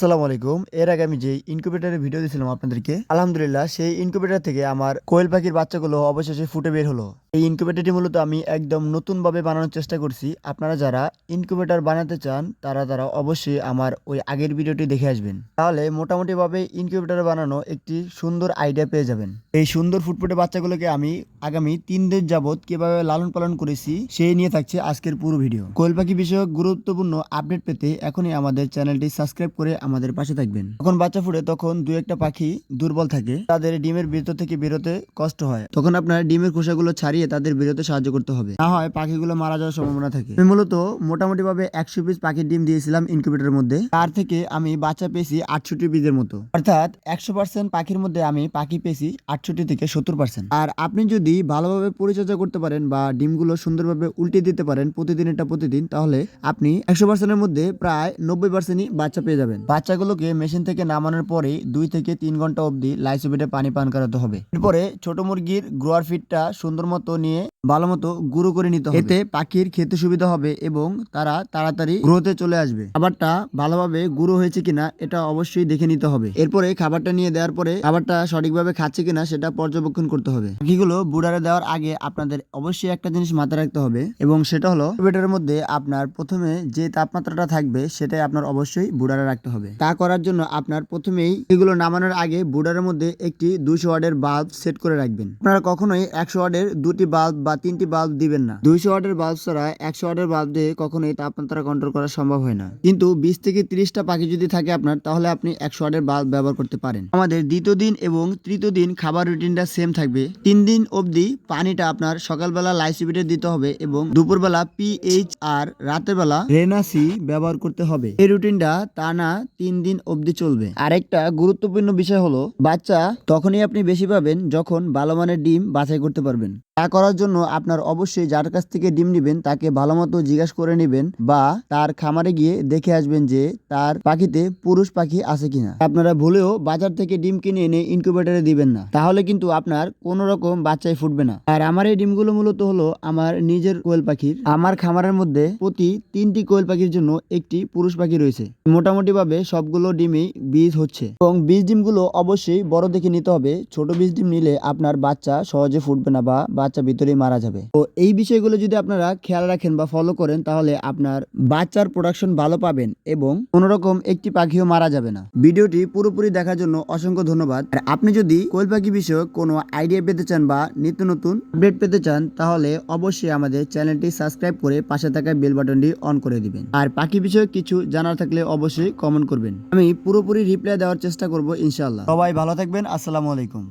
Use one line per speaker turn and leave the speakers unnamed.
আসসালামু আলাইকুম। এর আগে আমি যে ইনকিউবেটরের ভিডিও দিয়েছিলাম আপনাদেরকে, আলহামদুলিল্লাহ সেই ইনকিউবেটর থেকে আমার কোয়েল পাখির বাচ্চাগুলো অবশেষে ফুটে বের হলো। এই ইনকিউবেটরটি মূলত আমি একদম নতুনভাবে বানানোর চেষ্টা করছি। আপনারা যারা ইনকিউবেটর বানাতে চান তারা অবশ্যই আমার ওই আগের ভিডিওটি দেখে আসবেন। তাহলে মোটামুটি ভাবে ইনকিউবেটর বানানো একটি সুন্দর আইডিয়া পেয়ে যাবেন। এই সুন্দর ফুটফুটে বাচ্চাগুলোকে আমি আগামী 3 দিন যাবত কিভাবে লালন পালন করেছি সেই নিয়ে থাকছে আজকের পুরো ভিডিও। কোয়েল পাখি বিষয়ক গুরুত্বপূর্ণ আপডেট পেতে এখনই আমাদের চ্যানেলটি সাবস্ক্রাইব করে আমাদের পাশে থাকবেন। যখন বাচ্চা ফুটে তখন দু একটা পাখি দুর্বল থাকে, তাদের ডিমের ভিতর থেকে বেরোতে কষ্ট হয়, তখন আপনার ডিমের খোসাগুলো ছাড়িয়ে তাদের বেরোতে সাহায্য করতে হবে, না হয় পাখিগুলো মারা যাওয়ার সম্ভাবনা থাকে। আমি মূলত মোটামুটি ভাবে 100 পিস পাখির ডিম দিয়েছিলাম ইনকিউবেটরের মধ্যে, তার থেকে আমি বাচ্চা পেয়েছি 68 পিসের মতো, অর্থাৎ 100% পাখির মধ্যে আমি পাখি পেয়েছি 68 থেকে 70%। আর আপনি যদি ভালোভাবে পরিচর্যা করতে পারেন বা ডিমগুলো সুন্দরভাবে উল্টে দিতে পারেন প্রতিদিন, তাহলে আপনি 100%-এর মধ্যে প্রায় 90%ই বাচ্চা পেয়ে যাবেন। বাচ্চাগুলোকে মেশিন থেকে নামানোর পরে 2 থেকে 3 ঘন্টা অবধি লাইসোবিটে পানি পান করাতে হবে। এরপরে ছোট মুরগির গ্রোয়ার ফিডটা সুন্দর মতো নিয়ে ভালো মতো গুঁড়ো করে নিতে হবে, এতে পাখির খেতে সুবিধা হবে এবং তারা তাড়াতাড়ি গ্রোতে চলে আসবে। খাবারটা ভালোভাবে গুঁড়ো হয়েছে কিনা এটা অবশ্যই দেখে নিতে হবে। এরপরে খাবারটা নিয়ে দেওয়ার পরে খাবারটা সঠিকভাবে খাচ্ছে কিনা সেটা পর্যবেক্ষণ করতে হবে। পাখিগুলো বুড়ারে দেওয়ার আগে আপনাদের অবশ্যই একটা জিনিস মাথায় রাখতে হবে, এবং সেটা হলো ইনকিউবেটরের মধ্যে আপনার প্রথমে যে তাপমাত্রাটা থাকবে সেটাই আপনার অবশ্যই বুড়ারে রাখতে হবে। তা করার জন্য আপনার প্রথমেই এগুলো নামানোর আগে বুড়ারের মধ্যে একটি 200 ওয়াটের বাল্ব সেট করে রাখবেন। আপনারা কখনোই 100 ওয়াটের 2টি বাল্ব বা 3টি বাল্ব দিবেন না। 200 ওয়াটের বাল্ব ছাড়া 100 ওয়াটের বাল্ব দিয়ে কখনোই তাপমাত্রা কন্ট্রোল করা সম্ভব হয় না। কিন্তু 20 থেকে 30টা পাখি যদি থাকে আপনার, তাহলে আপনি 100 ওয়াটের বাল্ব ব্যবহার করতে পারেন। আমাদের দ্বিতীয় দিন এবং তৃতীয় দিন খাবার রুটিনটা সেম থাকবে। 3 দিন অবধি পানিটা আপনার সকালবেলা লাইসিবিটে দিতে হবে এবং দুপুরবেলা পিএইচ আর রাতের বেলা রেনাসি ব্যবহার করতে হবে। এই রুটিনটা টানা 3 দিন অবধি চলবে। আরেকটা গুরুত্বপূর্ণ বিষয় হলো, বাচ্চা তখনই আপনি বেশি পাবেন যখন ভালো মানের ডিম বাছাই করতে পারবেন। তা করার জন্য আপনার অবশ্যই যার কাছ থেকে ডিম নিবেন তাকে ভালো মতো জিজ্ঞাসা করে নেবেন বা তার খামারে গিয়ে দেখে আসবেন যে তার পাখিতে পুরুষ পাখি আছে কিনা। আপনারা ভুলেও বাজার থেকে ডিম কিনে এনে ইনকিউবেটরে দিবেন না, তাহলে কিন্তু আপনার কোনো রকম বাচ্চাই ফুটবে না। আর আমার এই ডিমগুলো মূলত হলো আমার নিজের কোয়েল পাখির। আমার খামারের মধ্যে প্রতি 3টি কোয়েল পাখির জন্য একটি পুরুষ পাখি রয়েছে। মোটামুটি ভাবে সবগুলো ডিমই বীজ হচ্ছে, এবং বীজ ডিমগুলো অবশ্যই বড় দেখে নিতে হবে। ছোট বীজ ডিম নিলে আপনার বাচ্চা সহজে ফুটবে না বা বাচ্চা ভিতরেই মারা যাবে। তো এই বিষয়গুলো যদি আপনারা খেয়াল রাখেন বা ফলো করেন, তাহলে আপনার বাচ্চার প্রোডাকশন ভালো পাবেন এবং কোনো রকম একটি পাখিও মারা যাবে না। ভিডিওটি পুরোপুরি দেখার জন্য অসংখ্য ধন্যবাদ। আর আপনি যদি কোয়েল পাখি বিষয়ক কোনো আইডিয়া পেতে চান বা নিত্য নতুন আপডেট পেতে চান, তাহলে অবশ্যই আমাদের চ্যানেলটি সাবস্ক্রাইব করে পাশে থাকা বেল বাটনটি অন করে দিবেন। আর পাখি বিষয়ক কিছু জানার থাকলে অবশ্যই কমেন্ট করবেন, আমি পুরোপুরি রিপ্লাই দেওয়ার চেষ্টা করব ইনশাআল্লাহ। সবাই ভালো থাকবেন। আসসালামু আলাইকুম।